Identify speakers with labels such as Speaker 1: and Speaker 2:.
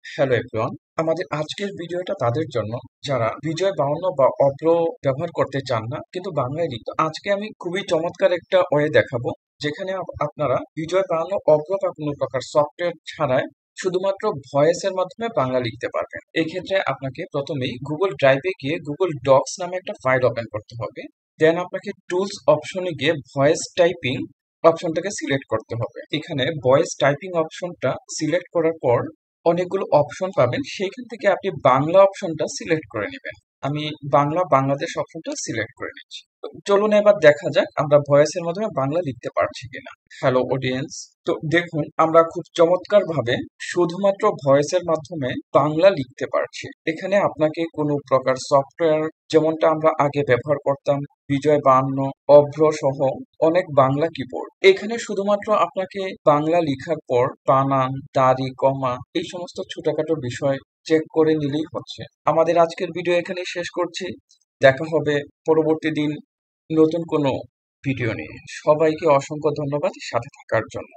Speaker 1: Hello everyone, আমাদের আজকের ভিডিওটা তাদের জন্য যারা বিজয় বায়ান্ন বা অভ্র ব্যবহার করতে চান না কিন্তু বাংলায় লিখতে। আজকে আমি খুবই চমৎকার একটা ওয়ে দেখাবো যেখানে আপনারা বিজয় বায়ান্ন অভ্র বা কোনো প্রকার সফটওয়্যার ছাড়াই শুধুমাত্র ভয়েসের মাধ্যমে বাংলা লিখতে পারবেন। এক্ষেত্রে আপনাকে প্রথমেই গুগল ড্রাইভে গিয়ে গুগল ডক্স নামে একটা ফাইল ওপেন করতে হবে। দেন আপনাকে টুলস অপশনে গিয়ে ভয়েস টাইপিং অপশনটাকে সিলেক্ট করতে হবে। এখানে ভয়েস টাইপিং অপশনটা সিলেক্ট করার পর অনেকগুলো অপশন পাবেন, সেইখান থেকে আপনি বাংলা অপশনটা সিলেক্ট করে নেবেন। আমি বাংলাদেশ অপশনটা সিলেক্ট করে নিচ্ছি। তো চলুন এবার দেখা যাক আমরা ভয়েসের মাধ্যমে বাংলা লিখতে পারছি কিনা। হ্যালো অডিয়েন্স, তো দেখুন আমরা খুব চমৎকার ভাবে শুধুমাত্র ভয়েসের মাধ্যমে বাংলা লিখতে পারছি। এখানে আপনাকে কোনো প্রকার সফটওয়্যার যেমনটা আমরা আগে ব্যবহার করতাম বিজয় বায়ান্ন, অভ্র সহ অনেক বাংলা কিবোর্ড, এখানে শুধুমাত্র আপনাকে বাংলা লেখার পর বানান, দাড়ি, কমা এই সমস্ত ছোটখাটো বিষয় চেক করে নিলেই হচ্ছে। আমাদের আজকের ভিডিও এখানেই শেষ করছি। দেখা হবে পরবর্তী দিন নতুন কোনো ভিডিও নিয়ে। সবাইকে অসংখ্য ধন্যবাদ সাথে থাকার জন্য।